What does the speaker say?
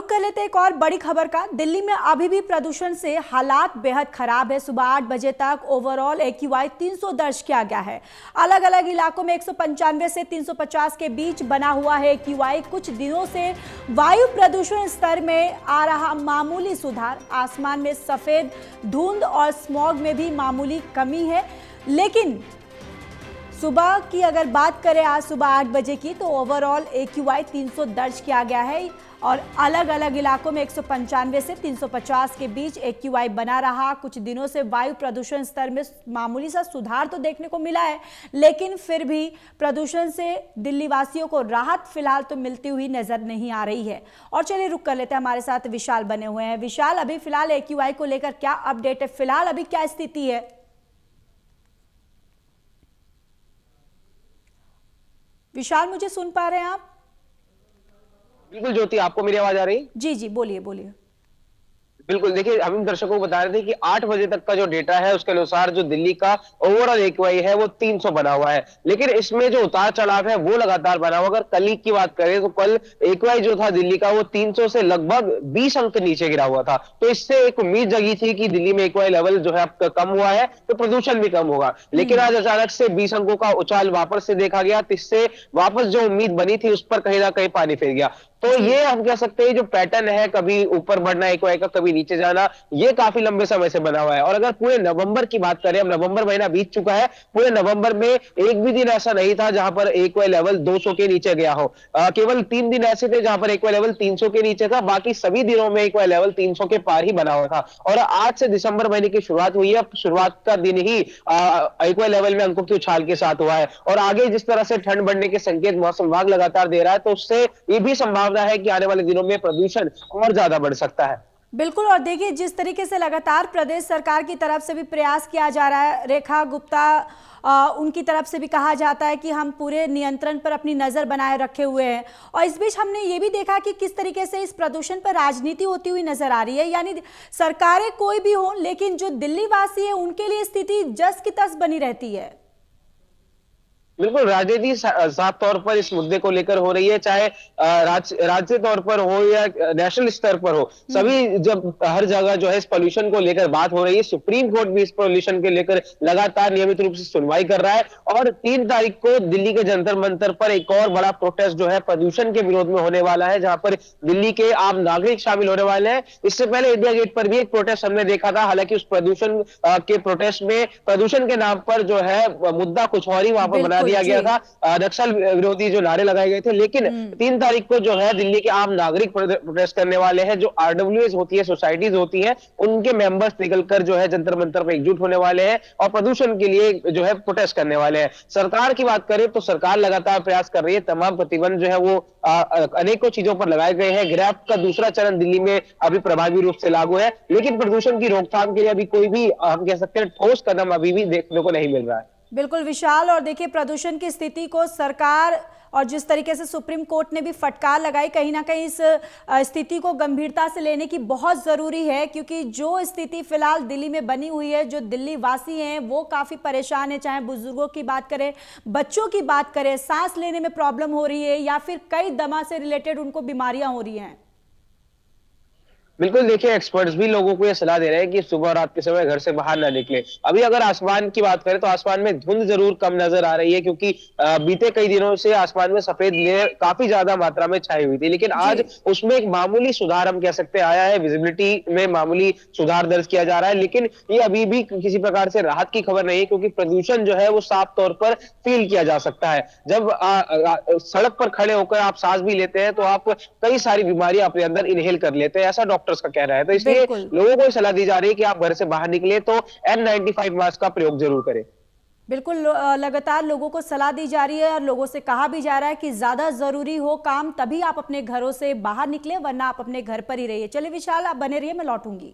कर लेते एक और बड़ी खबर का। दिल्ली में अभी भी प्रदूषण से हालात बेहद खराब है। सुबह 8 बजे तक ओवरऑल AQI 300 दर्ज किया गया है। अलग अलग इलाकों में 195 से 350 के बीच बना हुआ है AQI। कुछ दिनों से वायु प्रदूषण स्तर में आ रहा मामूली सुधार, आसमान में सफेद धुंध और स्मॉग में भी मामूली कमी है। लेकिन सुबह की अगर बात करें आज सुबह 8 बजे की, तो ओवरऑल AQI 300 दर्ज किया गया है और अलग अलग इलाकों में 195 से 350 के बीच AQI बना रहा। कुछ दिनों से वायु प्रदूषण स्तर में मामूली सा सुधार तो देखने को मिला है, लेकिन फिर भी प्रदूषण से दिल्ली वासियों को राहत फिलहाल तो मिलती हुई नजर नहीं आ रही है। और चलिए रुक कर लेते हैं, हमारे साथ विशाल बने हुए हैं। विशाल, अभी फिलहाल AQI को लेकर क्या अपडेट है? फिलहाल अभी क्या स्थिति है? विशाल, मुझे सुन पा रहे हैं आप? बिल्कुल ज्योति, आपको मेरी आवाज आ रही? जी जी, बोलिए बोलिए। बिल्कुल, देखिए हम दर्शकों को बता रहे थे कि 8 बजे तक का जो डेटा है उसके अनुसार जो दिल्ली का ओवरऑल AQI है वो 300 बना हुआ है। लेकिन इसमें जो उतार-चढ़ाव है वो लगातार बना हुआ। अगर कल ही की बात करें तो कल AQI जो था दिल्ली का वो 300 से लगभग 20 अंक नीचे गिरा हुआ था। तो इससे एक उम्मीद जगी थी कि दिल्ली में AQI लेवल जो है अब कम हुआ है तो प्रदूषण भी कम होगा। लेकिन आज अचानक से 20 अंकों का उछाल वापस से देखा गया, जिससे वापस जो उम्मीद बनी थी उस पर कहीं न कहीं पानी फिर गया। तो जी ये हम कह सकते हैं जो पैटर्न है, कभी ऊपर बढ़ना AQI का, कभी नीचे जाना, ये काफी लंबे समय से बना हुआ है। और अगर पूरे नवंबर की बात करें, अब नवंबर महीना बीत चुका है, पूरे नवंबर में एक भी दिन ऐसा नहीं था जहां पर AQI लेवल 200 के नीचे गया हो। केवल 3 दिन ऐसे थे जहां पर AQI लेवल 300 के नीचे था, बाकी सभी दिनों में AQI लेवल 300 के पार ही बना हुआ था। और आज से दिसंबर महीने की शुरुआत हुई है, शुरुआत का दिन ही AQI लेवल में अंकों की उछाल के साथ हुआ है। और आगे जिस तरह से ठंड बढ़ने के संकेत मौसम विभाग लगातार दे रहा है, तो उससे ये भी संभावना है कि आने वाले दिनों में प्रदूषण और ज्यादा बढ़ सकता है। बिल्कुल। और देखिए, जिस तरीके से लगातार प्रदेश सरकार की तरफ से भी प्रयास किया जा रहा है, रेखा गुप्ता उनकी तरफ से भी कहा जाता है कि हम पूरे नियंत्रण पर अपनी नज़र बनाए रखे हुए हैं। और इस बीच हमने ये भी देखा कि किस तरीके से इस प्रदूषण पर राजनीति होती हुई नजर आ रही है। यानी सरकारें कोई भी हो, लेकिन जो दिल्ली वासी है उनके लिए स्थिति जस की तस बनी रहती है। बिल्कुल, राजनीति साफ तौर पर इस मुद्दे को लेकर हो रही है, चाहे राज्य तौर पर हो या नेशनल स्तर पर हो। सभी जब हर जगह जो है इस पॉल्यूशन को लेकर बात हो रही है, सुप्रीम कोर्ट भी इस पॉल्यूशन के लेकर लगातार नियमित रूप से सुनवाई कर रहा है। और 3 तारीख को दिल्ली के जंतर मंतर पर एक और बड़ा प्रोटेस्ट जो है प्रदूषण के विरोध में होने वाला है, जहां पर दिल्ली के आम नागरिक शामिल होने वाले हैं। इससे पहले इंडिया गेट पर भी एक प्रोटेस्ट हमने देखा था, हालांकि उस प्रदूषण के प्रोटेस्ट में प्रदूषण के नाम पर जो है मुद्दा कुछ और ही वहां पर बना दिया गया था। नक्सल विरोधी जो नारे लगाए गए थे। लेकिन 3 तारीख को जो है दिल्ली के आम नागरिक प्रोटेस्ट करने वाले हैं। जो RWAs होती है, सोसाइटीज होती हैं, उनके मेंबर्स निकलकर जो है जंतर मंतर पर एकजुट होने वाले हैं और प्रदूषण के लिए जो है प्रोटेस्ट करने वाले हैं। सरकार की बात करें तो सरकार लगातार प्रयास कर रही है। तमाम प्रतिबंध जो है वो अनेकों चीजों पर लगाए गए हैं। ग्रैब का दूसरा चरण दिल्ली में अभी प्रभावी रूप से लागू है, लेकिन प्रदूषण की रोकथाम के लिए अभी कोई भी हम कह सकते हैं ठोस कदम अभी भी देखने को नहीं मिल रहा है। बिल्कुल विशाल। और देखिए, प्रदूषण की स्थिति को सरकार और जिस तरीके से सुप्रीम कोर्ट ने भी फटकार लगाई, कहीं ना कहीं इस स्थिति को गंभीरता से लेने की बहुत ज़रूरी है, क्योंकि जो स्थिति फिलहाल दिल्ली में बनी हुई है, जो दिल्ली वासी हैं वो काफ़ी परेशान हैं। चाहे बुजुर्गों की बात करें, बच्चों की बात करें, सांस लेने में प्रॉब्लम हो रही है या फिर कई दमा से रिलेटेड उनको बीमारियां हो रही हैं। बिल्कुल, देखिए एक्सपर्ट्स भी लोगों को ये सलाह दे रहे हैं कि सुबह और रात के समय घर से बाहर ना निकले। अभी अगर आसमान की बात करें तो आसमान में धुंध जरूर कम नजर आ रही है, क्योंकि बीते कई दिनों से आसमान में सफेद लेयर काफी ज्यादा मात्रा में छाई हुई थी। लेकिन आज उसमें एक मामूली सुधार हम कह सकते हैं आया है। विजिबिलिटी में मामूली सुधार दर्ज किया जा रहा है, लेकिन ये अभी भी किसी प्रकार से राहत की खबर नहीं है, क्योंकि प्रदूषण जो है वो साफ तौर पर फील किया जा सकता है। जब सड़क पर खड़े होकर आप सांस भी लेते हैं तो आप कई सारी बीमारियां अपने अंदर इनहेल कर लेते हैं, ऐसा डॉक्टर्स का कहना है। तो इसलिए बिल्कुल लोगों को सलाह दी जा रही है कि आप घर से बाहर निकले तो N95 मास्क का प्रयोग जरूर करें। बिल्कुल। लगातार लोगों को सलाह दी जा रही है और लोगों से कहा भी जा रहा है कि ज्यादा जरूरी हो काम तभी आप अपने घरों से बाहर निकले, वरना आप अपने घर पर ही रहिए। चलिए विशाल, आप बने रहिए, मैं लौटूंगी।